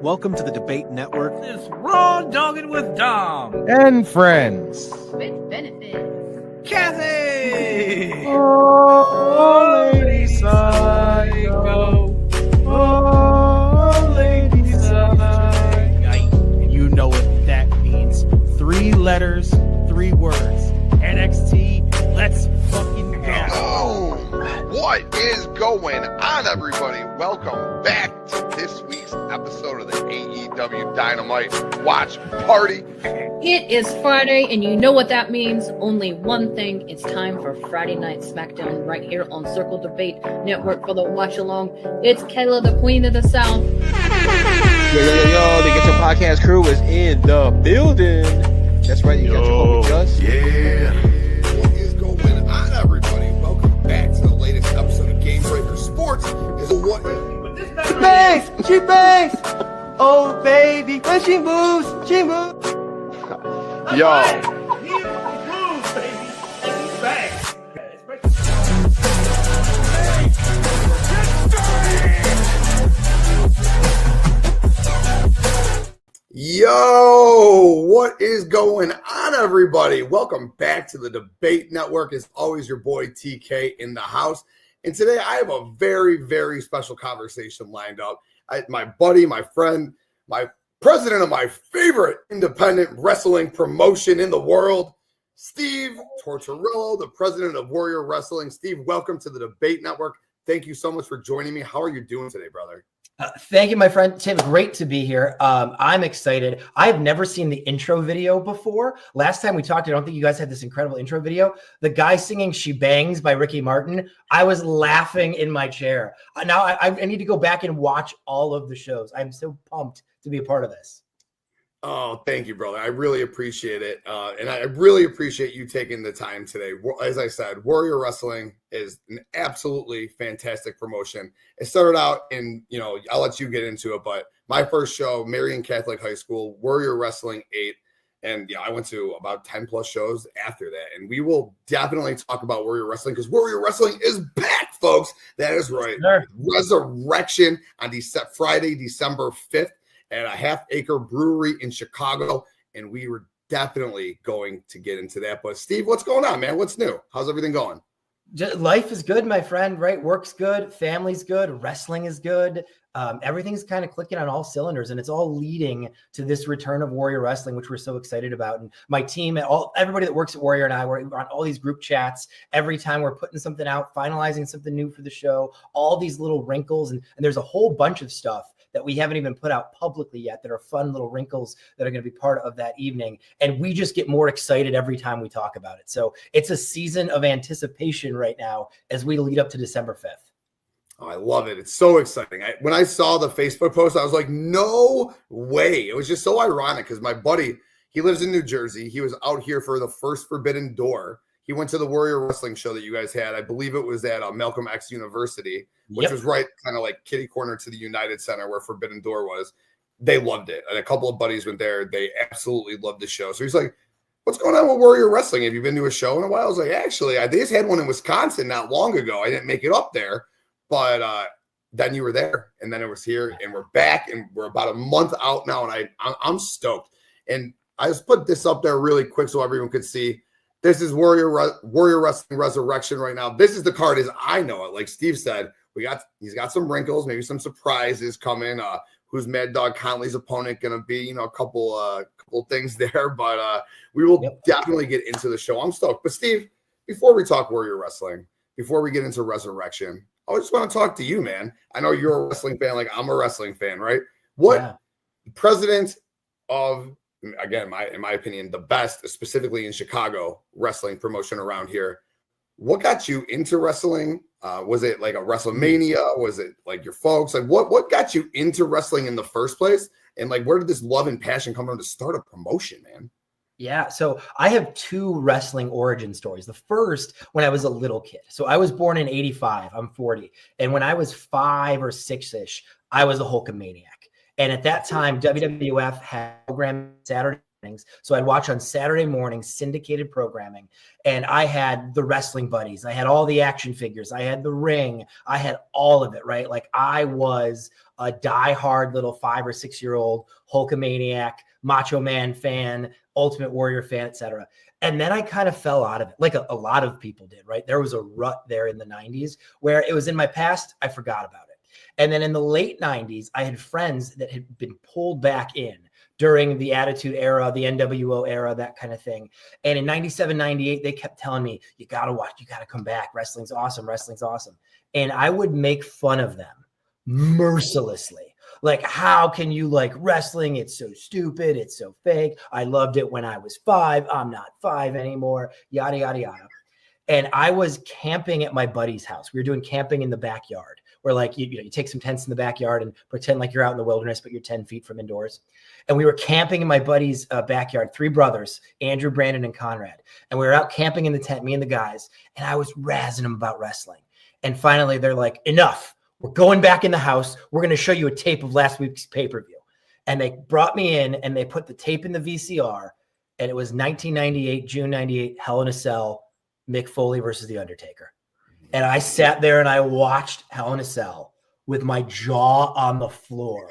Welcome to the Debate Network. This raw dogging with Dom. And friends. With benefits. Kathy! Oh, lady psycho. Oh, lady psycho. And you know what that means. 3 letters, 3 words. NXT, let's fucking go. Oh, what is going on, everybody? Welcome back to this week's episode of the AEW Dynamite Watch Party. It is Friday, and you know what that means. Only one thing. It's time for Friday Night SmackDown right here on Circle Debate Network for the watch along. It's Kayla, the Queen of the South. Yo, the Get Your Podcast crew is in the building. That's right, you got your homie Gus. Yeah. What is going on, everybody? Welcome back to the latest episode of Game Breaker Sports. She bangs. Oh, baby, when she moves, she moves. Yo. He moves, baby. And he's back. Yo, what is going on, everybody? Welcome back to the Debate Network. As always, your boy TK in the house. And today I have a very, very special conversation lined up. My buddy, my friend, my president of my favorite independent wrestling promotion in the world, Steve Tortorello, the president of Warrior Wrestling. Steve, welcome to the Debate Network. Thank you so much for joining me. How are you doing today, brother? Thank you, my friend Tim. Great to be here. I'm excited. I've never seen the intro video before. Last time we talked, I don't think you guys had this incredible intro video. The guy singing She Bangs by Ricky Martin. I was laughing in my chair. Now I need to go back and watch all of the shows. I'm so pumped to be a part of this. Oh, thank you, brother. I really appreciate it. And I really appreciate you taking the time today. As I said, Warrior Wrestling is an absolutely fantastic promotion. It started out in, I'll let you get into it, but my first show, Marian Catholic High School, Warrior Wrestling 8. And I went to about 10 plus shows after that. And we will definitely talk about Warrior Wrestling because Warrior Wrestling is back, folks. That is right. Sure. Resurrection on Friday, December 5th. At a Half Acre Brewery in Chicago, and we were definitely going to get into that. But Steve, what's going on, man? What's new? How's everything going? Life is good, my friend, right? Work's good, family's good, wrestling is good. Everything's kind of clicking on all cylinders, and it's all leading to this return of Warrior Wrestling, which we're so excited about. And my team, everybody that works at Warrior and I, we're on all these group chats. Every time we're putting something out, finalizing something new for the show, all these little wrinkles, and there's a whole bunch of stuff that we haven't even put out publicly yet that are fun little wrinkles that are going to be part of that evening. And we just get more excited every time we talk about it. So it's a season of anticipation right now as we lead up to December 5th. Oh, I love it. It's so exciting. When I saw the Facebook post, I was like, no way. It was just so ironic because my buddy, he lives in New Jersey. He was out here for the first Forbidden Door. He went to the Warrior Wrestling show that you guys had. I believe it was at Malcolm X University, which was right kind of like kitty corner to the United Center where Forbidden Door was. They loved it. And a couple of buddies went there. They absolutely loved the show. So he's like, what's going on with Warrior Wrestling? Have you been to a show in a while? I was like, actually, they just had one in Wisconsin not long ago. I didn't make it up there. But then you were there. And then it was here. And we're back. And we're about a month out now. And I'm stoked. And I just put this up there really quick so everyone could see. This is Warrior Wrestling Resurrection right now. This is the card as I know it. Like Steve said, he's got some wrinkles, maybe some surprises coming. Who's Mad Dog Conley's opponent going to be? A couple things there, but we will definitely get into the show. I'm stoked. But Steve, before we talk Warrior Wrestling, before we get into Resurrection, I just want to talk to you, man. I know you're a wrestling fan, like I'm a wrestling fan, right? President of, again, in my opinion, the best, specifically in Chicago, wrestling promotion around here. What got you into wrestling? Was it like a WrestleMania? Was it like your folks? Like what got you into wrestling in the first place? And like, where did this love and passion come from to start a promotion, man? Yeah, so I have 2 wrestling origin stories. The first, when I was a little kid. So I was born in 85. I'm 40. And when I was 5 or 6-ish, I was a Hulkamaniac. And at that time, WWF had a program Saturday So I'd watch on Saturday morning syndicated programming, and I had the wrestling buddies. I had all the action figures. I had the ring. I had all of it, right? Like I was a diehard little 5 or 6 year old Hulkamaniac, Macho Man fan, Ultimate Warrior fan, etc. And then I kind of fell out of it, like a lot of people did, right? There was a rut there in the 90s where it was in my past. I forgot about it. And then in the late 90s, I had friends that had been pulled back in during the Attitude Era, the NWO era, that kind of thing. And in 97, 98, they kept telling me, you got to watch, you got to come back. Wrestling's awesome. Wrestling's awesome. And I would make fun of them mercilessly. Like, how can you like wrestling? It's so stupid. It's so fake. I loved it when I was 5. I'm not 5 anymore. Yada, yada, yada. And I was camping at my buddy's house. We were doing camping in the backyard where like, you take some tents in the backyard and pretend like you're out in the wilderness, but you're 10 feet from indoors. And we were camping in my buddy's backyard, 3 brothers, Andrew, Brandon, and Conrad. And we were out camping in the tent, me and the guys, and I was razzing them about wrestling. And finally they're like, enough. We're going back in the house. We're going to show you a tape of last week's pay-per-view. And they brought me in and they put the tape in the VCR. And it was 1998, June 98, Hell in a Cell, Mick Foley versus The Undertaker. And I sat there and I watched Hell in a Cell with my jaw on the floor,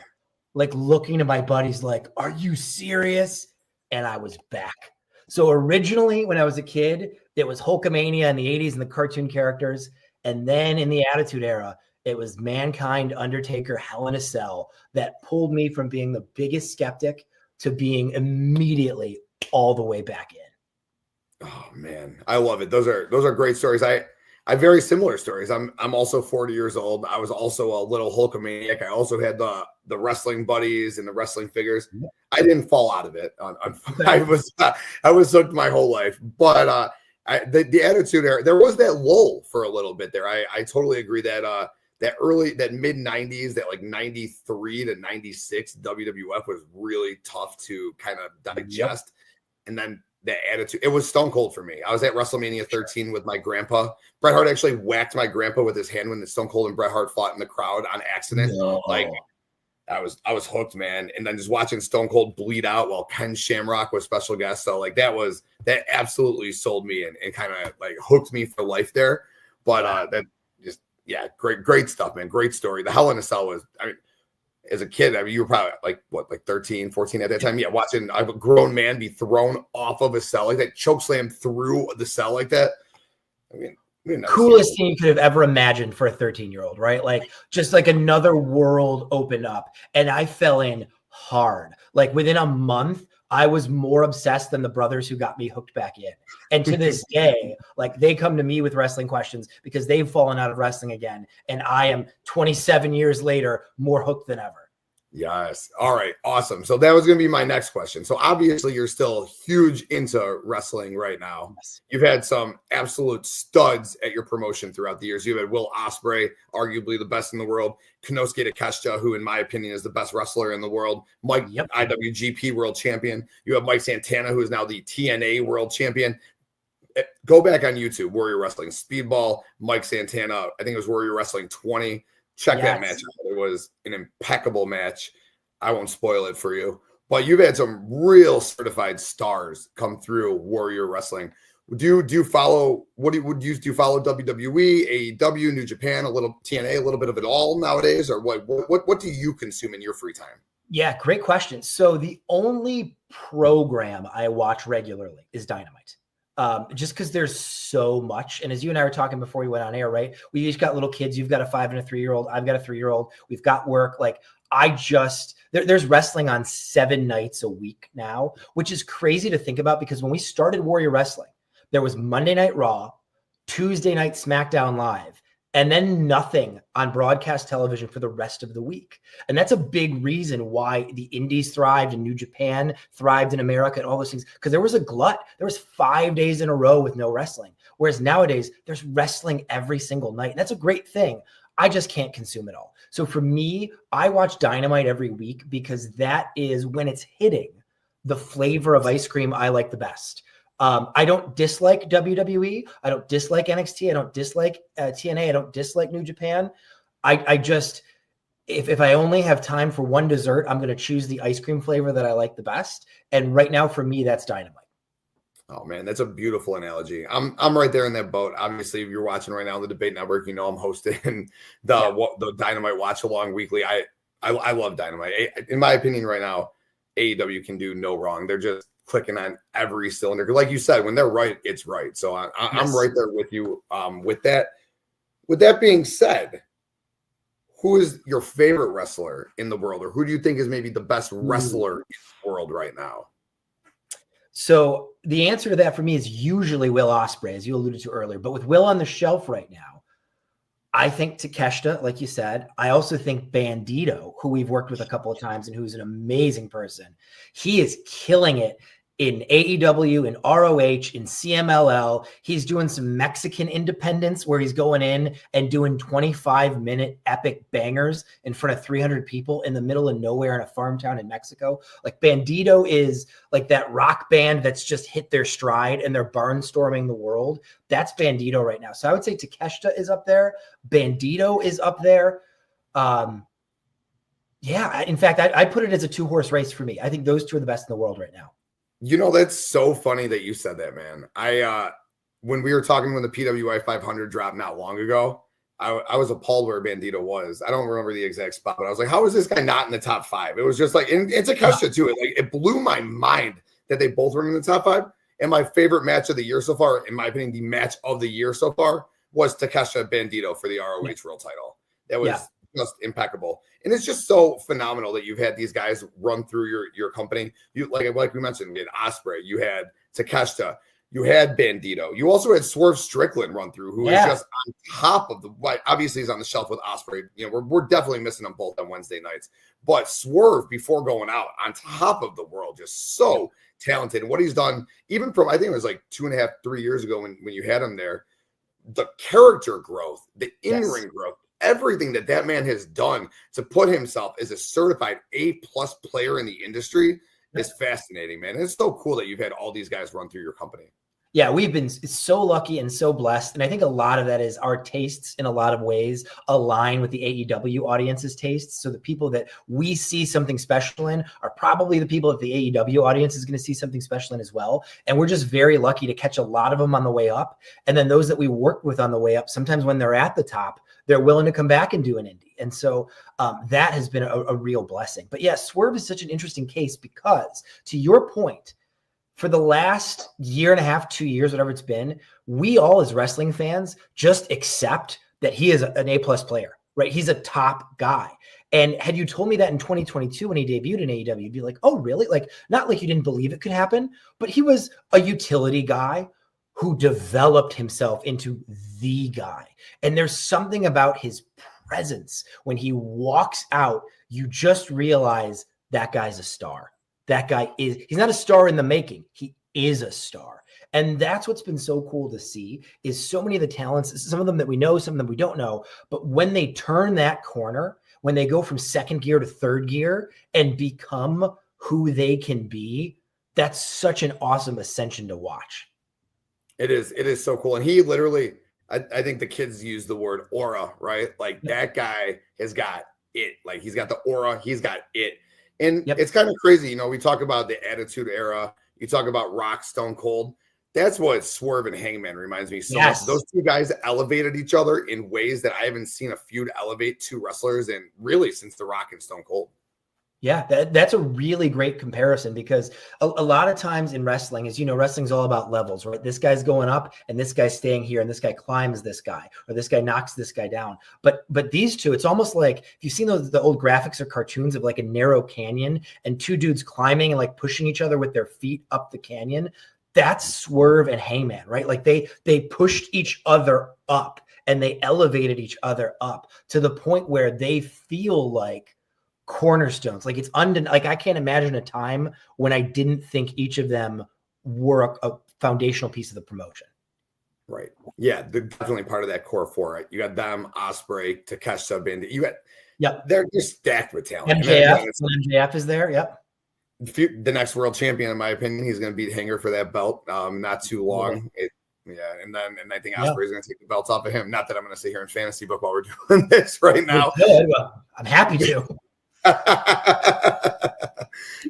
like looking at my buddies like, are you serious? And I was back. So originally when I was a kid, it was Hulkamania in the 80s and the cartoon characters. And then in the Attitude Era, it was Mankind, Undertaker, Hell in a Cell that pulled me from being the biggest skeptic to being immediately all the way back in. Oh man, I love it. Those are great stories. I have very similar stories. I'm also 40 years old. I was also a little Hulkamaniac. I also had the wrestling buddies and the wrestling figures. I didn't fall out of it. I was hooked my whole life. But the Attitude Era, there was that lull for a little bit there. I totally agree that that mid 90s, that like 93 to 96 WWF was really tough to kind of digest. And then the Attitude, it was stone cold for me. I was at WrestleMania 13 with my grandpa. Bret Hart actually whacked my grandpa with his hand when the Stone Cold and Bret Hart fought in the crowd on accident. No. Like I was hooked, man. And then just watching Stone Cold bleed out while Ken Shamrock was special guest. So like that absolutely sold me and kind of like hooked me for life there. But great stuff, man. Great story. The Hell in a Cell was, I mean, as a kid, I mean, you were probably like 13, 14 at that time. Yeah, watching a grown man be thrown off of a cell like that, choke slam through the cell like that. I mean, coolest thing you could have ever imagined for a 13-year-old, right? Like just like another world opened up, and I fell in hard. Like within a month, I was more obsessed than the brothers who got me hooked back in. And to this day, like they come to me with wrestling questions because they've fallen out of wrestling again. And I am 27 years later, more hooked than ever. Yes. All right. Awesome. So that was going to be my next question. So obviously you're still huge into wrestling right now. Yes. You've had some absolute studs at your promotion throughout the years. You've had Will Ospreay, arguably the best in the world. Konosuke Takeshita, who in my opinion is the best wrestler in the world. Mike, IWGP world champion. You have Mike Santana, who is now the TNA world champion. Go back on YouTube, Warrior Wrestling Speedball, Mike Santana. I think it was Warrior Wrestling 20. Check that match out. It was an impeccable match. I won't spoil it for you. But you've had some real certified stars come through Warrior Wrestling. Do you follow do you follow WWE, AEW, New Japan, a little TNA, a little bit of it all nowadays? Or what do you consume in your free time? Yeah, great question. So the only program I watch regularly is Dynamite. Just because there's so much. And as you and I were talking before we went on air, right? We each got little kids. You've got a 5 and a 3-year-old. I've got a 3-year-old. We've got work. Like there's wrestling on 7 nights a week now, which is crazy to think about because when we started Warrior Wrestling, there was Monday Night Raw, Tuesday Night SmackDown Live, and then nothing on broadcast television for the rest of the week. And that's a big reason why the indies thrived and New Japan thrived in America and all those things, because there was a glut. There was 5 days in a row with no wrestling. Whereas nowadays there's wrestling every single night. And that's a great thing. I just can't consume it all. So for me, I watch Dynamite every week because that is when it's hitting the flavor of ice cream I like the best. I don't dislike WWE. I don't dislike NXT. I don't dislike TNA. I don't dislike New Japan. I just, if I only have time for one dessert, I'm going to choose the ice cream flavor that I like the best. And right now, for me, that's Dynamite. Oh man, that's a beautiful analogy. I'm right there in that boat. Obviously, if you're watching right now on the Debate Network, you know I'm hosting the Dynamite Watch Along weekly. I love Dynamite. In my opinion, right now, AEW can do no wrong. They're just clicking on every cylinder. Like you said, when they're right, it's right. So I'm right there with you. With that being said, who is your favorite wrestler in the world, or who do you think is maybe the best wrestler in the world right now? So the answer to that for me is usually Will Ospreay, as you alluded to earlier. But with Will on the shelf right now, I think Takeshita, like you said. I also think Bandito, who we've worked with a couple of times and who's an amazing person. He is killing it in AEW, in ROH, in CMLL. He's doing some Mexican independence where he's going in and doing 25-minute epic bangers in front of 300 people in the middle of nowhere in a farm town in Mexico. Like Bandito is like that rock band that's just hit their stride and they're barnstorming the world. That's Bandito right now. So I would say Takeshita is up there. Bandito is up there. Yeah, in fact, I put it as a 2-horse race for me. I think those two are the best in the world right now. You know, that's so funny that you said that, man. When we were talking when the PWI 500 dropped not long ago, I was appalled where Bandito was. I don't remember the exact spot, but I was like, how is this guy not in the top 5? It was just like, and it's Takeshita too. It blew my mind that they both were in the top 5. And my favorite match of the year so far, in my opinion, the match of the year so far was Takeshita Bandito for the ROH World title. That was just impeccable. And it's just so phenomenal that you've had these guys run through your company. You like we mentioned, you had Ospreay, you had Takeshita, you had Bandito. You also had Swerve Strickland run through, who is just on top of obviously he's on the shelf with Ospreay. You know, we're definitely missing them both on Wednesday nights. But Swerve, before going out, on top of the world, just so talented. And what he's done, even from, I think it was like 2.5, 3 years ago when you had him there, the character growth, the in-ring growth, everything that man has done to put himself as a certified A+ player in the industry is fascinating, man. And it's so cool that you've had all these guys run through your company. Yeah, we've been so lucky and so blessed. And I think a lot of that is our tastes in a lot of ways align with the AEW audience's tastes. So the people that we see something special in are probably the people that the AEW audience is going to see something special in as well. And we're just very lucky to catch a lot of them on the way up. And then those that we work with on the way up, sometimes when they're at the top, they're willing to come back and do an indie. And so that has been a real blessing. But yeah, Swerve is such an interesting case because, to your point, for the last 1.5, 2 years, whatever it's been, we all as wrestling fans just accept that he is an A+ player, right? He's a top guy. And had you told me that in 2022 when he debuted in AEW, you'd be like, oh, really? Like, not like you didn't believe it could happen, but he was a utility guy who developed himself into the guy. And there's something about his presence. When he walks out, you just realize that guy's a star. That guy he's not a star in the making. He is a star. And that's what's been so cool to see is so many of the talents, some of them that we know, some of them we don't know, but when they turn that corner, when they go from second gear to third gear and become who they can be, that's such an awesome ascension to watch. It is so cool. And he literally, I think the kids use the word aura, right? Like that guy has got it. Like he's got the aura, he's got it. And it's kind of crazy. You know, we talk about the Attitude Era. You talk about Rock, Stone Cold. That's what Swerve and Hangman reminds me so much. Those two guys elevated each other in ways that I haven't seen a feud elevate two wrestlers in really since The Rock and Stone Cold. Yeah, that's a really great comparison because a lot of times in wrestling, as you know, wrestling's all about levels, right? This guy's going up and this guy's staying here and this guy climbs this guy or this guy knocks this guy down. But these two, it's almost like if you've seen the old graphics or cartoons of like a narrow canyon and two dudes climbing and like pushing each other with their feet up the canyon, that's Swerve and Hangman, right? Like they pushed each other up and they elevated each other up to the point where they feel like cornerstones. Like it's like I can't imagine a time when I didn't think each of them were a foundational piece of the promotion. Right. Yeah, they're definitely part of that core four. Right? You got them, Ospreay, Takeshita, Bandit. You got they're just stacked with talent. MJF is there. Yep. The next world champion, in my opinion, he's going to beat Hanger for that belt. Not too long. Yeah, and I think Ospreay's going to take the belts off of him. Not that I'm going to sit here in fantasy book while we're doing this right now. I'm happy to.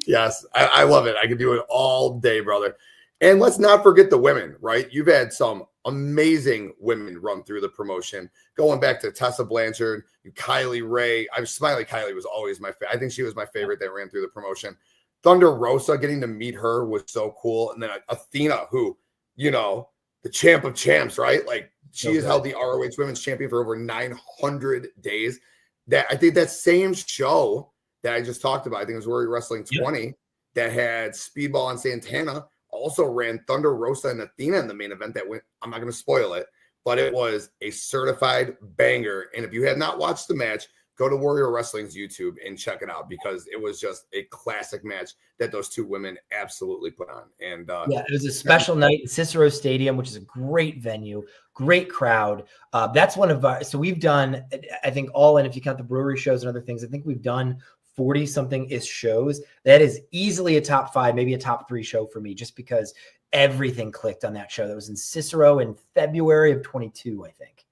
Yes, I love it. I could do it all day, brother. And let's not forget the women, right? You've had some amazing women run through the promotion, going back to Tessa Blanchard, Kylie Ray. Smiley Kylie was always my favorite. I think she was my favorite that ran through the promotion. Thunder Rosa, getting to meet her was so cool. And then Athena, who, you know, the champ of champs, right? Like she has held the ROH Women's Champion for over 900 days. That I think that same show that I just talked about, I think it was Warrior Wrestling 20, that had Speedball and Santana, also ran Thunder Rosa and Athena in the main event that went, I'm not going to spoil it, but it was a certified banger. And if you have not watched the match, go to Warrior Wrestling's YouTube and check it out, because it was just a classic match that those two women absolutely put on. And it was a special night in Cicero Stadium, which is a great venue, great crowd. That's one of our, so we've done, I think all in, if you count the brewery shows and other things, I think we've done 40 something ish shows. That is easily a top 5, maybe a top 3 show for me, just because everything clicked on that show. That was in Cicero in February of 22, I think.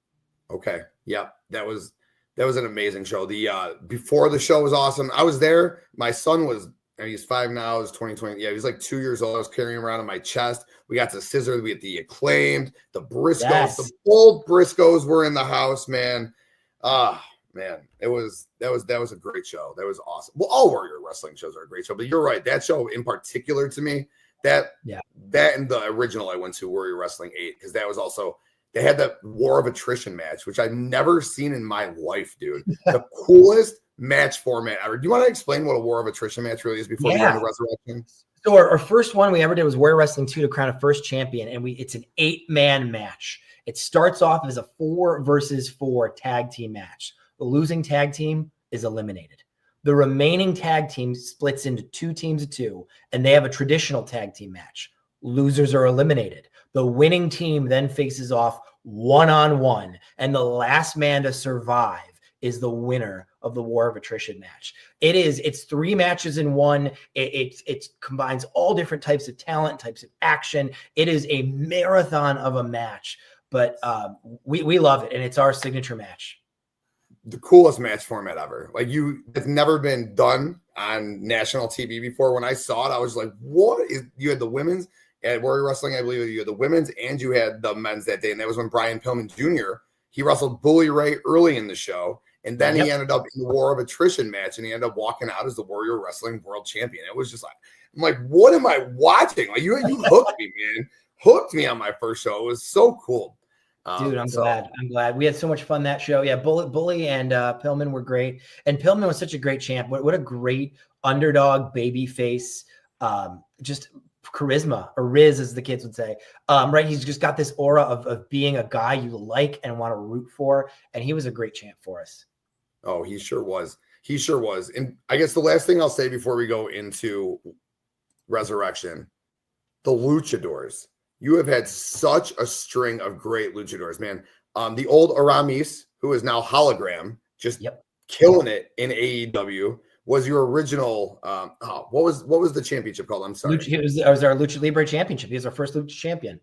Okay. Yeah. That was an amazing show. The before the show was awesome. I was there. My son was, he's 5 now, it's 2020. Yeah, he was like 2 years old. I was carrying him around on my chest. We got to scissor. We had the Acclaimed, the Briscoes, the old Briscoes were in the house, man. Man, that was a great show. That was awesome. Well, all Warrior Wrestling shows are a great show, but you're right. That show in particular to me, that and the original I went to, Warrior Wrestling 8, because that was also, they had that War of Attrition match, which I've never seen in my life, dude. The coolest match format ever. Do you want to explain what a War of Attrition match really is before we go into Resurrection? So our first one we ever did was Warrior Wrestling 2 to crown a first champion, and it's an 8-man match. It starts off as a 4 versus 4 tag team match. The losing tag team is eliminated. The remaining tag team splits into 2 teams of 2, and they have a traditional tag team match. Losers are eliminated. The winning team then faces off 1-on-1, and the last man to survive is the winner of the War of Attrition match. It's 3 matches in one. It combines all different types of talent, types of action. It is a marathon of a match, but we love it, and it's our signature match. The coolest match format ever. Like it's never been done on national TV before. When I saw it, I was like, what is, you had the women's at Warrior Wrestling, I believe you had the women's and you had the men's that day. And that was when Brian Pillman Jr., he wrestled Bully Ray early in the show. And then he ended up in the War of Attrition match, and he ended up walking out as the Warrior Wrestling World Champion. It was just like, I'm like, what am I watching? Like you hooked me, man. Hooked me on my first show. It was so cool. Dude, I'm glad. We had so much fun that show. Yeah, Bully and Pillman were great. And Pillman was such a great champ. What a great underdog baby face. Just charisma, or Riz as the kids would say. Right, he's just got this aura of being a guy you like and want to root for. And he was a great champ for us. Oh, he sure was. He sure was. And I guess the last thing I'll say before we go into Resurrection, the Luchadors. You have had such a string of great luchadors, man. The old Aramis, who is now Hologram, just killing it in AEW, was your original. What was the championship called? I'm sorry. It was our Lucha Libre championship. He was our first Lucha champion.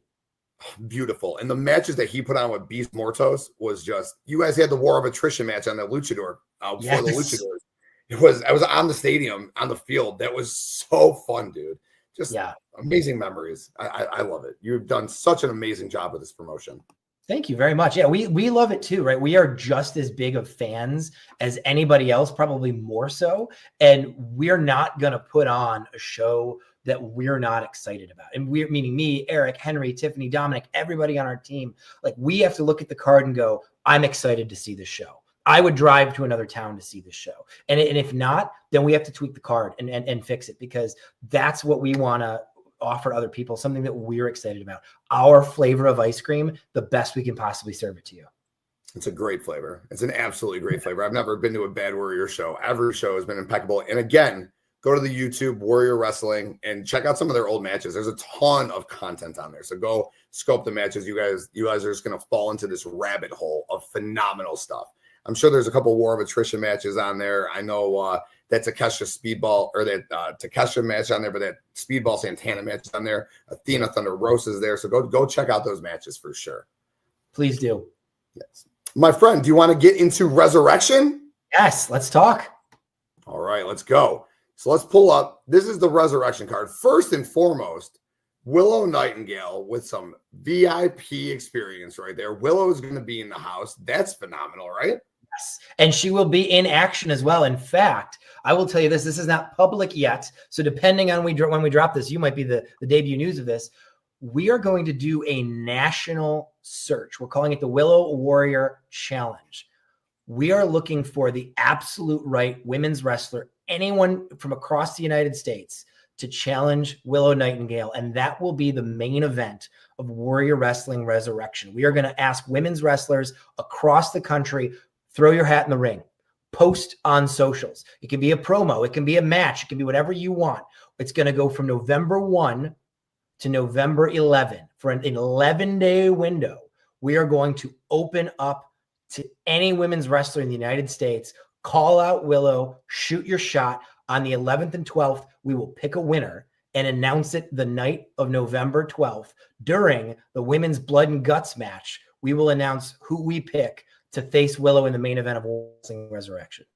Beautiful. And the matches that he put on with Beast Mortos was just. You guys had the War of Attrition match on the Luchador for the Luchadors. I was on the stadium, on the field. That was so fun, dude. Just amazing memories. I love it. You've done such an amazing job with this promotion. Thank you very much. Yeah, we love it too, right? We are just as big of fans as anybody else, probably more so. And we're not going to put on a show that we're not excited about. And we're meaning me, Eric, Henry, Tiffany, Dominic, everybody on our team. Like we have to look at the card and go, I'm excited to see this show. I would drive to another town to see this show. And if not, then we have to tweak the card and fix it, because that's what we want to offer to other people, something that we're excited about. Our flavor of ice cream, the best we can possibly serve it to you. It's a great flavor. It's an absolutely great flavor. I've never been to a bad Warrior show. Every show has been impeccable. And again, go to the YouTube Warrior Wrestling and check out some of their old matches. There's a ton of content on there. So go scope the matches. You guys are just going to fall into this rabbit hole of phenomenal stuff. I'm sure there's a couple War of Attrition matches on there. I know that Takesha Speedball or that Takesha match on there, but that Speedball Santana match on there. Athena Thunder Rosa is there. So go check out those matches for sure. Please do. Yes. My friend, do you want to get into Resurrection? Yes, let's talk. All right, let's go. So let's pull up. This is the Resurrection card. First and foremost, Willow Nightingale with some VIP experience right there. Willow is going to be in the house. That's phenomenal, right? Yes. And she will be in action as well. In fact, I will tell you this is not public yet. So depending on when we drop this, you might be the debut news of this. We are going to do a national search. We're calling it the Willow Warrior Challenge. We are looking for the absolute right women's wrestler, anyone from across the United States, to challenge Willow Nightingale. And that will be the main event of Warrior Wrestling Resurrection. We are going to ask women's wrestlers across the country, throw your hat in the ring, post on socials. It can be a promo. It can be a match. It can be whatever you want. It's going to go from November 1 to November 11 for an 11-day window. We are going to open up to any women's wrestler in the United States. Call out Willow, shoot your shot. On the 11th and 12th, we will pick a winner and announce it the night of November 12th. During the women's blood and guts match, we will announce who we pick to face Willow in the main event of Wrestling Resurrection.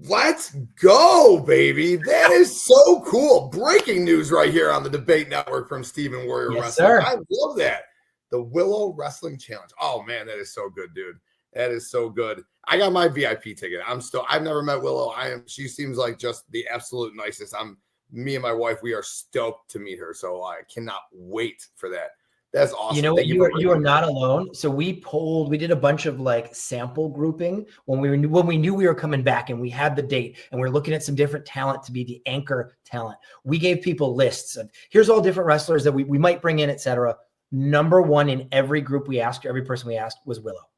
Let's go, baby. That is so cool. Breaking news right here on the Debate Network from Steven Warrior Yes, Wrestling. sir. I love that. The Willow Wrestling Challenge. Oh, man, that is so good, dude. That is so good. I got my VIP ticket. I've never met Willow. She seems like just the absolute nicest. Me and my wife, we are stoked to meet her. So I cannot wait for that. That's awesome. You know what? You are not alone. So we did a bunch of like sample grouping when we knew we were coming back, and we had the date, and we're looking at some different talent to be the anchor talent. We gave people lists of here's all different wrestlers that we might bring in, etc. Number one in every group we asked, every person we asked, was Willow.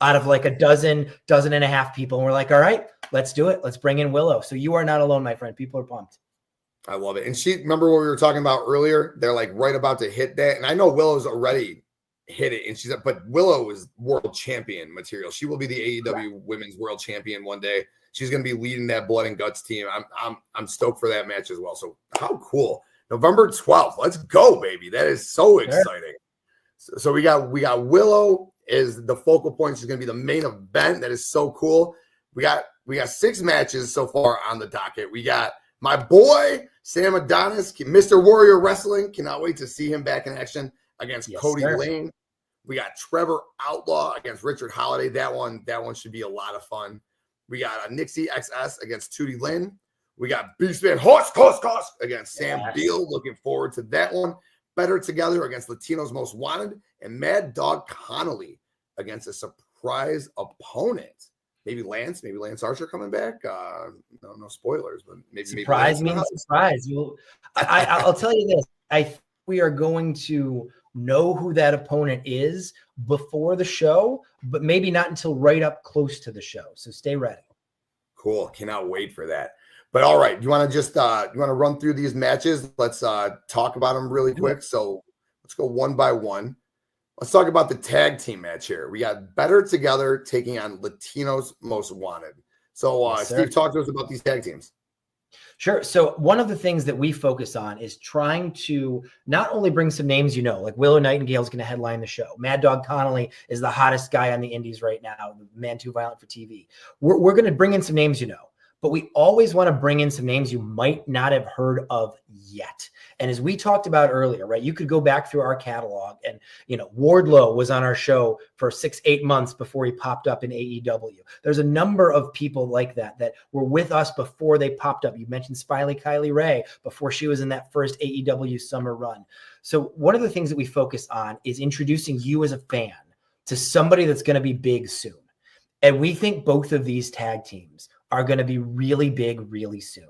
Out of like a dozen and a half people. And we're like, all right, let's do it. Let's bring in Willow. So you are not alone, my friend. People are pumped. I love it. And remember what we were talking about earlier? They're like right about to hit that. And I know Willow's already hit it. And she's but Willow is world champion material. She will be the AEW Women's World Champion one day. She's going to be leading that blood and guts team. I'm stoked for that match as well. So how cool. November 12th. Let's go, baby. That is so exciting. So we got Willow is the focal point. She's going to be the main event. That is so cool. We got 6 matches so far on the docket. We got my boy Sam Adonis, Mr. Warrior Wrestling. Cannot wait to see him back in action against Cody Lane. We got Trevor Outlaw against Richard Holiday. That one should be a lot of fun. We got a Nixie XS against Tootie Lynn. We got Beastman Horse against Sam Beal. Looking forward to that one. Better Together against Latino's Most Wanted, and Mad Dog Connolly against a surprise opponent. Maybe Lance Archer coming back. No spoilers, but maybe surprise means surprise. I'll tell you this. I think we are going to know who that opponent is before the show, but maybe not until right up close to the show. So stay ready. Cool. Cannot wait for that. But all right, you want to just run through these matches? Let's talk about them really quick. So let's go one by one. Let's talk about the tag team match here. We got Better Together taking on Latino's Most Wanted. So Steve, talk to us about these tag teams. Sure. So one of the things that we focus on is trying to not only bring some names, like Willow Nightingale is going to headline the show. Mad Dog Connolly is the hottest guy on the indies right now, the man too violent for TV. We're going to bring in some names, but we always want to bring in some names you might not have heard of yet. And as we talked about earlier, right, you could go back through our catalog and, Wardlow was on our show for 6-8 months before he popped up in AEW. There's a number of people like that were with us before they popped up. You mentioned Spiley Kylie Ray before she was in that first AEW summer run. So one of the things that we focus on is introducing you as a fan to somebody that's going to be big soon. And we think both of these tag teams are going to be really big really soon.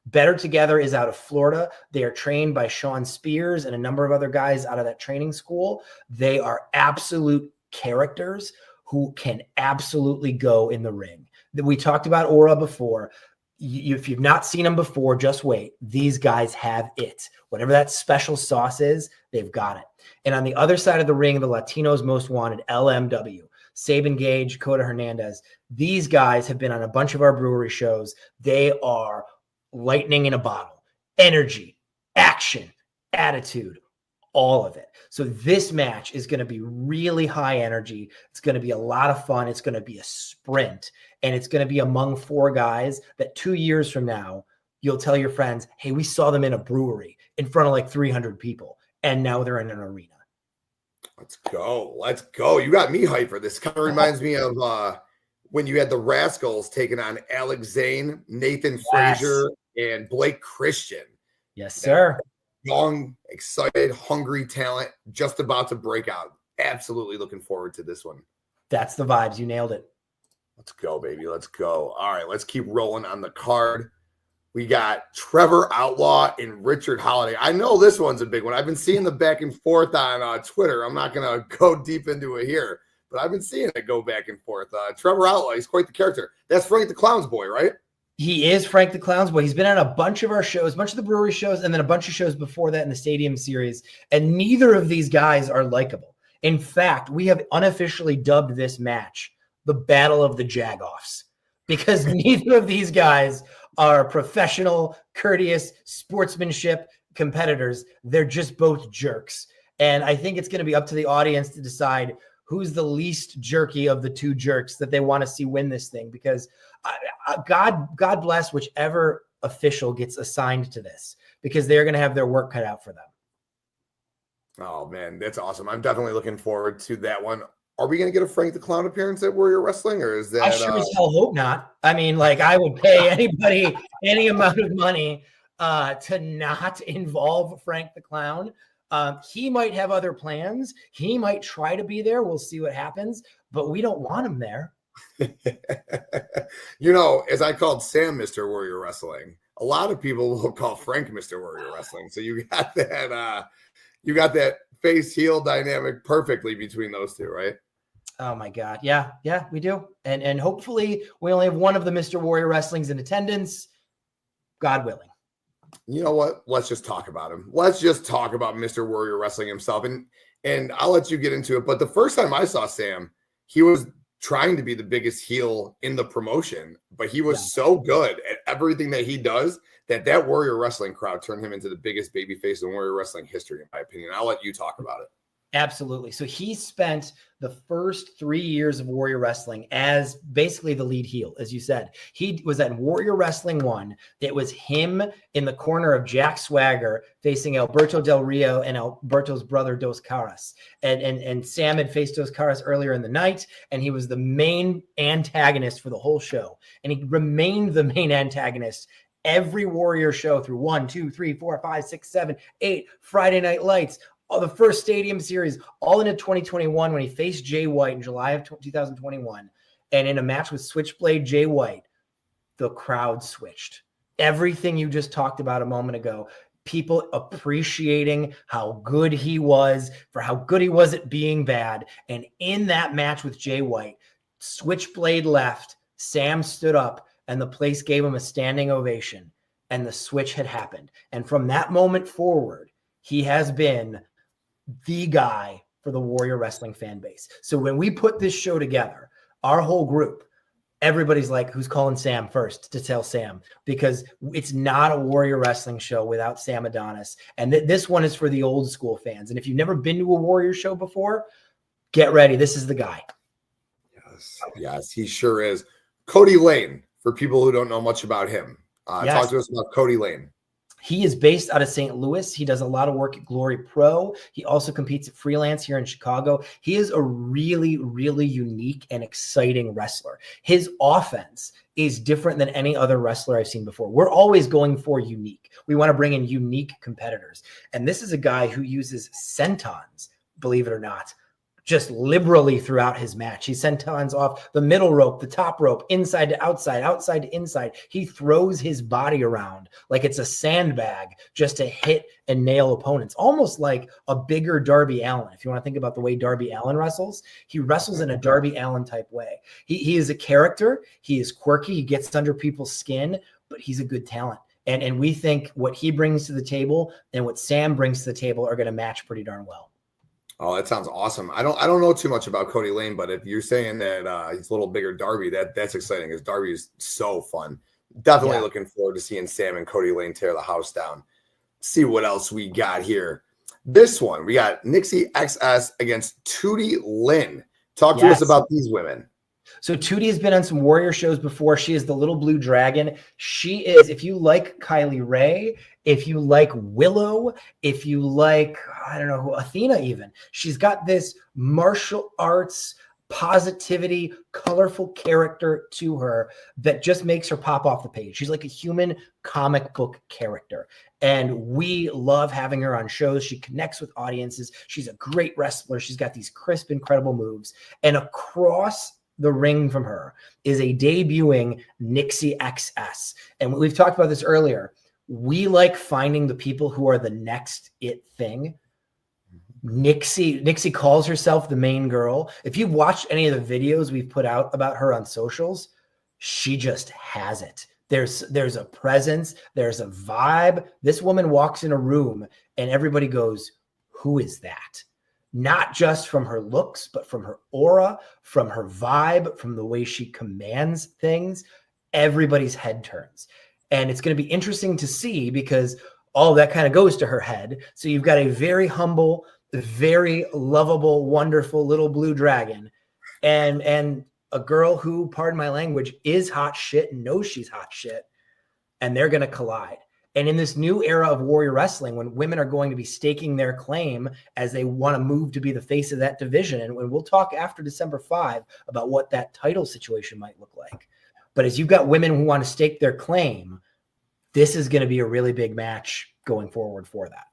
Better Together is out of Florida. They are trained by Sean Spears and a number of other guys out of that training school. They are absolute characters who can absolutely go in the ring. We talked about Aura before. If you've not seen them before, just wait. These guys have it. Whatever that special sauce is, they've got it. And on the other side of the ring, the Latinos Most Wanted, LMW. Sabin Gage, Coda Hernandez. These guys have been on a bunch of our brewery shows. They are lightning in a bottle, energy, action, attitude, all of it. So this match is going to be really high energy. It's going to be a lot of fun. It's going to be a sprint, and it's going to be among 4 guys that 2 years from now, you'll tell your friends, hey, we saw them in a brewery in front of like 300 people, and now they're in an arena. Let's go. Let's go. You got me hyped for this. Kind of reminds me of when you had the Rascals taking on Alex Zane, Nathan Frazier, and Blake Christian. Yes, sir. Young, excited, hungry talent just about to break out. Absolutely looking forward to this one. That's the vibes. You nailed it. Let's go, baby. Let's go. All right, let's keep rolling on the card. We got Trevor Outlaw and Richard Holiday. I know this one's a big one. I've been seeing the back and forth on Twitter. I'm not going to go deep into it here, but I've been seeing it go back and forth. Trevor Outlaw, he's quite the character. That's Frank the Clown's boy, right? He is Frank the Clown's boy. He's been on a bunch of our shows, a bunch of the brewery shows, and then a bunch of shows before that in the Stadium Series. And neither of these guys are likable. In fact, we have unofficially dubbed this match the Battle of the Jagoffs, because neither of these guys are professional, courteous, sportsmanship competitors. They're just both jerks. And I think it's going to be up to the audience to decide who's the least jerky of the 2 jerks that they want to see win this thing, because God bless whichever official gets assigned to this, because they're going to have their work cut out for them. Oh, man, that's awesome. I'm definitely looking forward to that one. Are we going to get a Frank the Clown appearance at Warrior Wrestling, or is that? I sure as hell hope not. I mean, like, I would pay anybody any amount of money to not involve Frank the Clown. He might have other plans. He might try to be there. We'll see what happens, but we don't want him there. You know, as I called Sam Mr. Warrior Wrestling, a lot of people will call Frank Mr. Warrior Wrestling. So you got that face heel dynamic perfectly between those 2, right? Oh my God. Yeah, we do. And hopefully we only have one of the Mr. Warrior Wrestlings in attendance, God willing. You know what? Let's just talk about him. Let's just talk about Mr. Warrior Wrestling himself. And I'll let you get into it. But the first time I saw Sam, he was trying to be the biggest heel in the promotion, but he was so good at everything that he does that Warrior Wrestling crowd turned him into the biggest babyface in Warrior Wrestling history, in my opinion. I'll let you talk about it. Absolutely. So he spent the first 3 years of Warrior Wrestling as basically the lead heel, as you said. He was at Warrior Wrestling 1. It was him in the corner of Jack Swagger facing Alberto Del Rio and Alberto's brother Dos Caras. And Sam had faced Dos Caras earlier in the night, and he was the main antagonist for the whole show. And he remained the main antagonist every Warrior show through 1, 2, 3, 4, 5, 6, 7, 8 Friday Night Lights. The first Stadium Series, all into 2021 when he faced Jay White in July of 2021. And in a match with Switchblade Jay White, the crowd switched. Everything you just talked about a moment ago, people appreciating how good he was, for how good he was at being bad. And in that match with Jay White, Switchblade left, Sam stood up, and the place gave him a standing ovation. And the switch had happened. And from that moment forward, he has been the guy for the Warrior Wrestling fan base. So when we put this show together, our whole group, everybody's like, who's calling Sam first to tell Sam? Because it's not a Warrior Wrestling show without Sam Adonis. And this one is for the old school fans. And if you've never been to a Warrior show before, get ready. This is the guy. Yes, he sure is. Cody Lane, for people who don't know much about him. Talk to us about Cody Lane. He is based out of St. Louis. He does a lot of work at Glory Pro. He also competes at Freelance here in Chicago. He is a really, really unique and exciting wrestler. His offense is different than any other wrestler I've seen before. We're always going for unique. We want to bring in unique competitors. And this is a guy who uses sentons, believe it or not, just liberally throughout his match. He sentons off the middle rope, the top rope, inside to outside, outside to inside. He throws his body around like it's a sandbag just to hit and nail opponents, almost like a bigger Darby Allin. If you want to think about the way Darby Allin wrestles, he wrestles in a Darby Allin type way. He is a character. He is quirky. He gets under people's skin, but he's a good talent. And we think what he brings to the table and what Sam brings to the table are going to match pretty darn well. Oh, that sounds awesome. I don't know too much about Cody Lane, but if you're saying that he's a little bigger Darby, that's exciting because Darby is so fun. Definitely looking forward to seeing Sam and Cody Lane tear the house down. See what else we got here. This one, we got Nixie XS against Tootie Lynn. Talk to us about these women. So Tootie has been on some Warrior shows before. She is the little blue dragon. She is, if you like Kylie Ray, if you like Willow, if you like, I don't know who, Athena even, she's got this martial arts positivity, colorful character to her that just makes her pop off the page. She's like a human comic book character. And we love having her on shows. She connects with audiences. She's a great wrestler. She's got these crisp, incredible moves. And across the ring from her is a debuting Nixie XS. And we've talked about this earlier. We like finding the people who are the next it thing. Nixie calls herself the main girl. If you've watched any of the videos we've put out about her on socials, she just has it. There's a presence, there's a vibe. This woman walks in a room and everybody goes, who is that? Not just from her looks, but from her aura, from her vibe, from the way she commands things. Everybody's head turns. And it's going to be interesting to see because all that kind of goes to her head. So you've got a very humble, very lovable, wonderful little blue dragon and a girl who, pardon my language, is hot shit and knows she's hot shit. And they're going to collide. And in this new era of Warrior Wrestling, when women are going to be staking their claim as they want to move to be the face of that division, and we'll talk after December 5 about what that title situation might look like. But as you've got women who want to stake their claim, this is going to be a really big match going forward for that.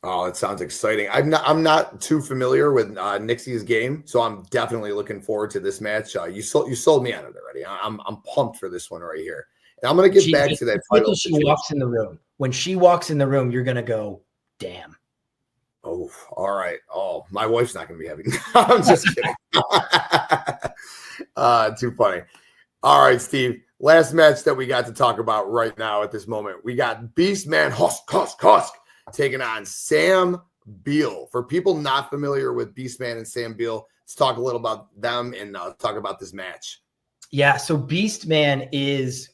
Oh, it sounds exciting. I'm not too familiar with Nixie's game, so I'm definitely looking forward to this match. You sold me on it already. I'm pumped for this one right here. And I'm going to get back to that title. She walks in the room. When she walks in the room, you're going to go, damn. Oh, all right. Oh, my wife's not going to be happy. I'm just kidding. Too funny. All right, Steve. Last match that we got to talk about right now at this moment. We got Beastman Husk taking on Sam Beal. For people not familiar with Beastman and Sam Beal, let's talk a little about them and talk about this match. Yeah, so Beastman is,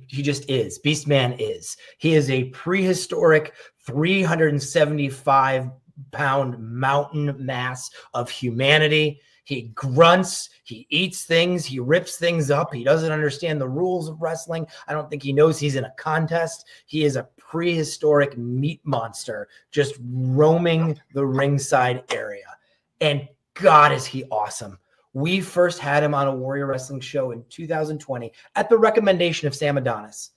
he just is. Beastman is. He is a prehistoric 375-pound mountain mass of humanity. He grunts, he eats things, he rips things up. He doesn't understand the rules of wrestling. I don't think he knows he's in a contest. He is a prehistoric meat monster just roaming the ringside area. And God, is he awesome. We first had him on a Warrior Wrestling show in 2020 at the recommendation of Sam Adonis.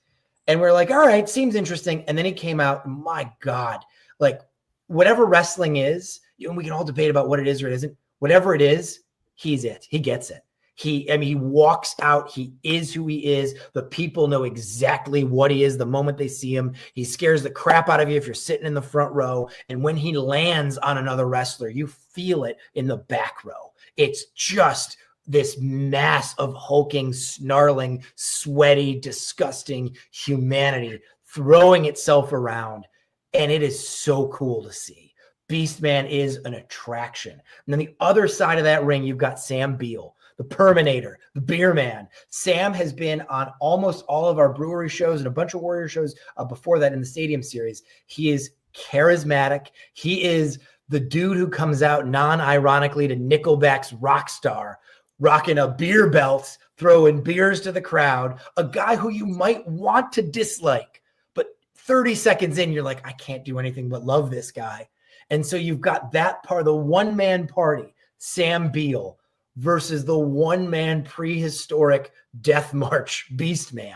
And we're like, all right, seems interesting. And then he came out, my God, like whatever wrestling is, and we can all debate about what it is or it isn't. Whatever it is, he's it. He gets it. He walks out. He is who he is. The people know exactly what he is the moment they see him. He scares the crap out of you if you're sitting in the front row. And when he lands on another wrestler, you feel it in the back row. It's just this mass of hulking, snarling, sweaty, disgusting humanity throwing itself around. And it is so cool to see. Beastman is an attraction. And then the other side of that ring, you've got Sam Beal, the Perminator, the Beer Man. Sam has been on almost all of our brewery shows and a bunch of Warrior shows before that in the Stadium Series. He is charismatic. He is the dude who comes out non-ironically to Nickelback's Rockstar, rocking a beer belt, throwing beers to the crowd, a guy who you might want to dislike, but 30 seconds in, you're like, I can't do anything but love this guy. And so you've got that part, the one-man party, Sam Beal, versus the one-man prehistoric death march Beastman.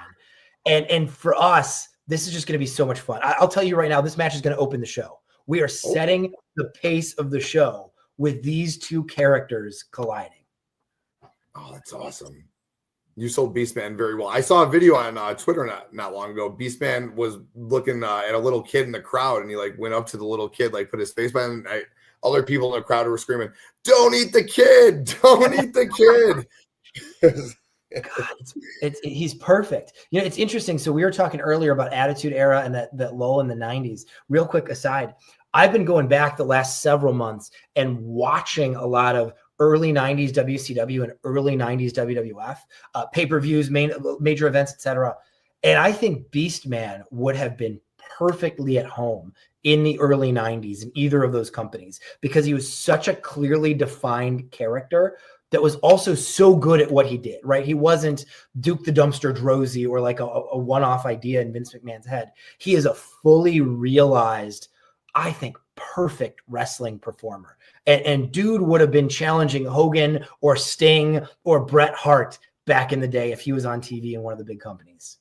And for us, this is just going to be so much fun. I'll tell you right now, this match is going to open the show. We are setting the pace of the show with these two characters colliding. Oh, that's awesome. You sold Beastman very well. I saw a video on Twitter not long ago. Beastman was looking at a little kid in the crowd, and he like went up to the little kid, like put his face behind him. Other people in the crowd were screaming, "Don't eat the kid! Don't eat the kid!" God, he's perfect. You know, it's interesting. So we were talking earlier about Attitude Era and that lull in the 90s. Real quick aside, I've been going back the last several months and watching a lot of early 90s WCW and early 90s WWF, pay-per-views, major events, etc. And I think Beastman would have been perfectly at home in the early 90s in either of those companies because he was such a clearly defined character that was also so good at what he did, right? He wasn't Duke the Dumpster Drozy or like a one-off idea in Vince McMahon's head. He is a fully realized, I think, perfect wrestling performer. And dude would have been challenging Hogan or Sting or Bret Hart back in the day if he was on TV in one of the big companies.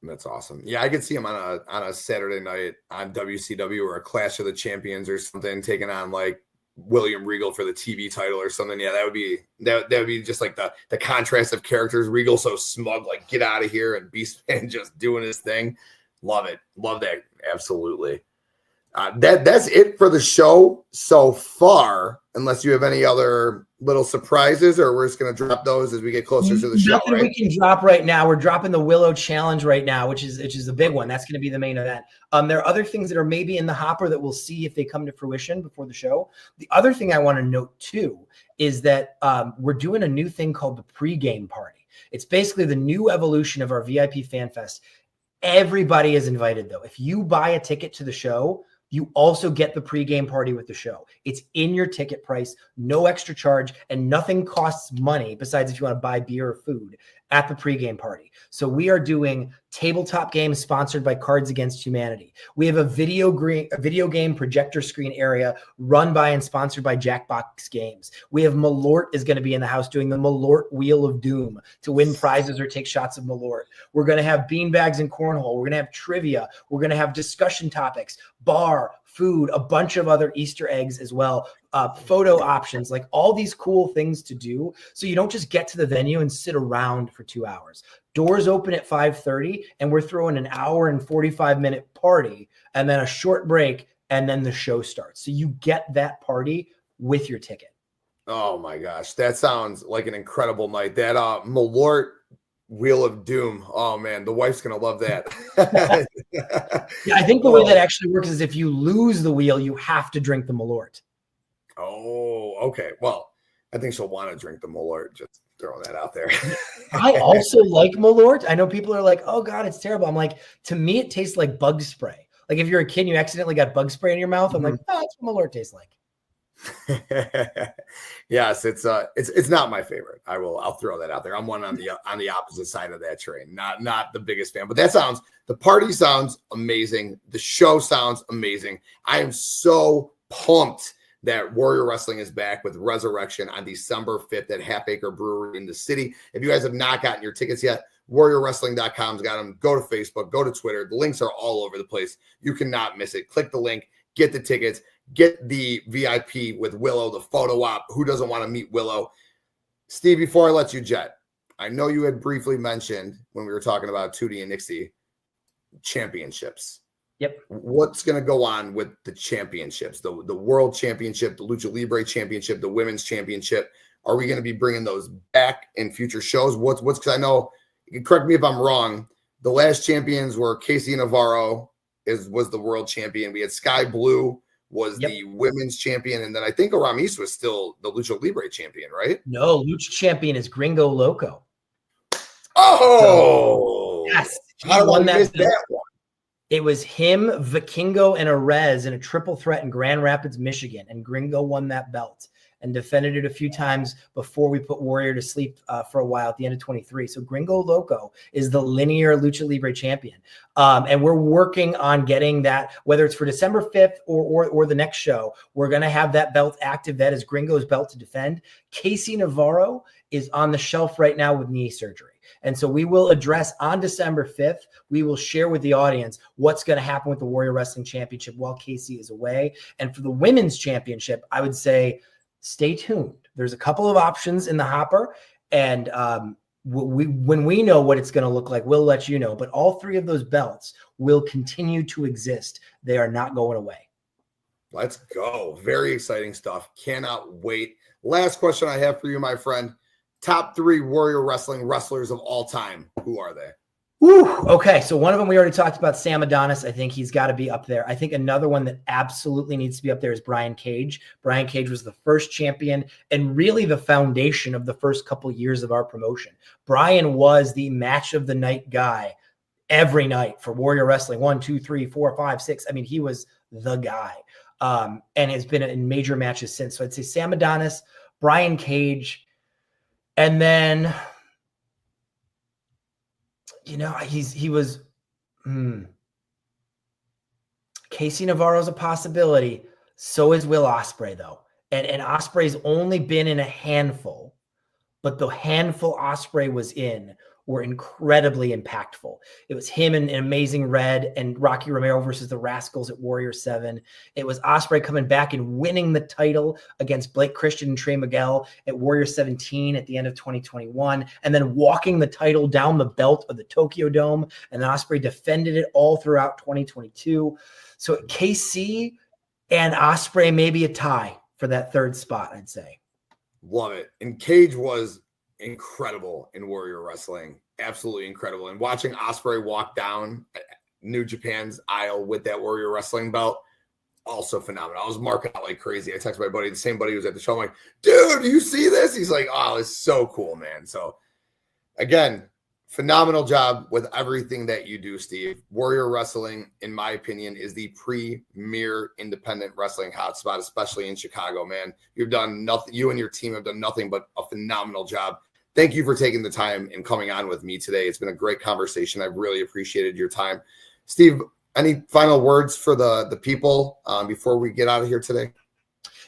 That's awesome. Yeah, I could see him on a Saturday night on WCW or a Clash of the Champions or something, taking on like William Regal for the TV title or something. Yeah, that would be just like the contrast of characters. Regal so smug, like get out of here, and Beastman just doing his thing. Love it. Love that. Absolutely. That's it for the show so far, unless you have any other little surprises, or we're just going to drop those as we get closer to the show. Nothing we can drop right now. We're dropping the Willow Challenge right now, which is a big one. That's going to be the main event. There are other things that are maybe in the hopper that we'll see if they come to fruition before the show. The other thing I want to note too is that we're doing a new thing called the pregame party. It's basically the new evolution of our VIP Fan Fest. Everybody is invited though. If you buy a ticket to the show, you also get the pregame party with the show. It's in your ticket price, no extra charge, and nothing costs money besides if you want to buy beer or food at the pregame party. So we are doing tabletop games sponsored by Cards Against Humanity. We have a video game projector screen area run by and sponsored by Jackbox Games. We have Malort is going to be in the house doing the Malort Wheel of Doom to win prizes or take shots of Malort. We're going to have beanbags and cornhole. We're going to have trivia. We're going to have discussion topics, bar, food, a bunch of other Easter eggs as well, photo options, like all these cool things to do. So you don't just get to the venue and sit around for 2 hours. Doors open at 5:30 and we're throwing an hour and 45-minute party and then a short break and then the show starts. So you get that party with your ticket. Oh my gosh, that sounds like an incredible night. That Malort Wheel of Doom. Oh man, the wife's gonna love that. Yeah, I think the way that actually works is if you lose the wheel, you have to drink the Malort. Oh, okay. Well, I think she'll want to drink the Malort. Just throwing that out there. I also like Malort. I know people are like, "Oh God, it's terrible." I'm like, to me, it tastes like bug spray. Like if you're a kid and you accidentally got bug spray in your mouth, I'm like, "Oh, that's what Malort tastes like." Yes, it's not my favorite. I'll throw that out there. I'm one on the opposite side of that train. Not the biggest fan, but the party sounds amazing. The show sounds amazing. I am so pumped that Warrior Wrestling is back with Resurrection on December 5th at Half Acre Brewery in the city. If you guys have not gotten your tickets yet, warriorwrestling.com's got them. Go to Facebook, go to Twitter. The links are all over the place. You cannot miss it. Click the link, get the tickets, get the VIP with Willow, the photo op. Who doesn't want to meet Willow? Steve, before I let you jet, I know you had briefly mentioned when we were talking about 2D and Nixie championships. Yep. What's going to go on with the championships, the World Championship, the Lucha Libre Championship, the Women's Championship? Are we going to be bringing those back in future shows? What's because I know, correct me if I'm wrong, the last champions were Casey Navarro was the world champion. We had Sky Blue was the women's champion, and then I think Aramis was still the Lucha Libre champion, right? No, Lucha champion is Gringo Loco. Oh, so, yes, I won that one. It was him, Vikingo, and Arez in a triple threat in Grand Rapids, Michigan. And Gringo won that belt and defended it a few times before we put Warrior to sleep for a while at the end of 23. So Gringo Loco is the linear Lucha Libre champion. And we're working on getting that, whether it's for December 5th or the next show, we're going to have that belt active. That is Gringo's belt to defend. Casey Navarro is on the shelf right now with knee surgery. And so we will address on December 5th, we will share with the audience what's going to happen with the Warrior Wrestling Championship while Casey is away. And for the Women's Championship, I would say stay tuned. There's a couple of options in the hopper. And when we know what it's going to look like, we'll let you know. But all three of those belts will continue to exist. They are not going away. Let's go. Very exciting stuff. Cannot wait. Last question I have for you, my friend. top 3 Warrior Wrestling wrestlers of all time. Who are they? Whew. Okay, so one of them we already talked about, Sam Adonis. I think he's got to be up there. I think another one that absolutely needs to be up there is Brian Cage. Brian Cage was the first champion and really the foundation of the first couple years of our promotion. Brian was the match of the night guy every night for Warrior Wrestling. 1, 2, 3, 4, 5, 6. I mean, he was the guy, and has been in major matches since. So I'd say Sam Adonis, Brian Cage, and then, you know, he was Casey Navarro's a possibility. So is Will Ospreay, though. And Ospreay's only been in a handful, but the handful Ospreay was in were incredibly impactful. It was him in Amazing Red and Rocky Romero versus the Rascals at Warrior 7. It was Ospreay coming back and winning the title against Blake Christian and Trey Miguel at Warrior 17 at the end of 2021, and then walking the title down the belt of the Tokyo Dome. And then Ospreay defended it all throughout 2022. So KC and Ospreay maybe a tie for that third spot, I'd say. Love it. And Cage was incredible in Warrior Wrestling. Absolutely incredible. And watching Ospreay walk down New Japan's aisle with that Warrior Wrestling belt, also phenomenal. I was marking out like crazy. I texted my buddy, the same buddy who was at the show. I'm like, dude, do you see this? He's like, oh, it's so cool, man. So again, phenomenal job with everything that you do, Steve. Warrior Wrestling, in my opinion, is the premier independent wrestling hotspot, especially in Chicago, man. You've done nothing. You and your team have done nothing but a phenomenal job. Thank you for taking the time and coming on with me today. It's been a great conversation. I've really appreciated your time. Steve, any final words for the people before we get out of here today?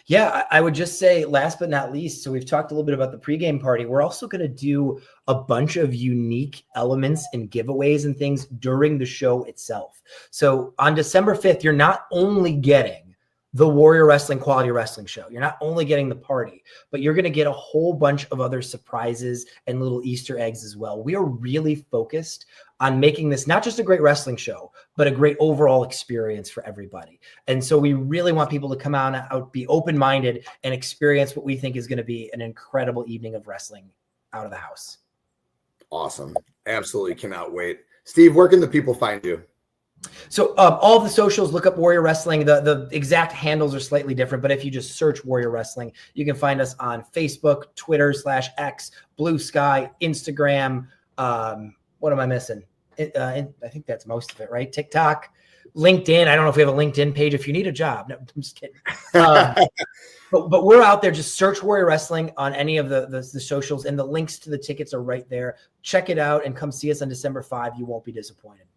Yeah, I would just say last but not least, so we've talked a little bit about the pregame party. We're also going to do a bunch of unique elements and giveaways and things during the show itself. So on December 5th, you're not only getting the Warrior Wrestling Quality Wrestling Show. You're not only getting the party, but you're going to get a whole bunch of other surprises and little Easter eggs as well. We are really focused on making this not just a great wrestling show, but a great overall experience for everybody. And so we really want people to come out, be open-minded, and experience what we think is going to be an incredible evening of wrestling out of the house. Awesome. Absolutely cannot wait. Steve, where can the people find you? So all of the socials, look up Warrior Wrestling. The exact handles are slightly different, but if you just search Warrior Wrestling, you can find us on Facebook, Twitter /X, Blue Sky, Instagram. What am I missing? I think that's most of it, right? TikTok, LinkedIn. I don't know if we have a LinkedIn page. If you need a job, no, I'm just kidding. But we're out there. Just search Warrior Wrestling on any of the socials, and the links to the tickets are right there. Check it out and come see us on December 5. You won't be disappointed.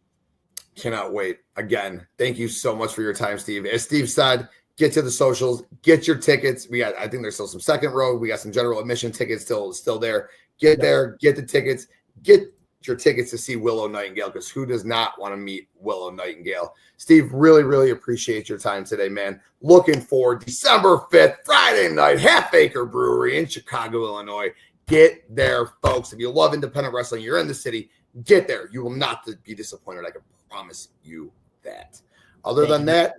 Cannot wait. Again, thank you so much for your time, Steve. As Steve said, get to the socials, get your tickets. I think there's still some second row. We got some general admission tickets still there. Get there, get the tickets, get your tickets to see Willow Nightingale, because who does not want to meet Willow Nightingale? Steve, really, really appreciate your time today, man. Looking forward, December 5th, Friday night, Half Acre Brewery in Chicago, Illinois. Get there, folks. If you love independent wrestling, you're in the city, get there. You will not be disappointed. I can promise you that. Other than that,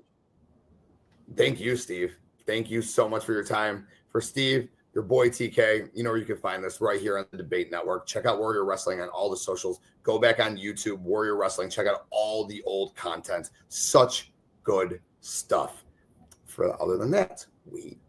thank you, Steve. Thank you so much for your time. For Steve, your boy TK, you know where you can find this right here on the Debate Network. Check out Warrior Wrestling on all the socials. Go back on YouTube, Warrior Wrestling. Check out all the old content. Such good stuff. Other than that, we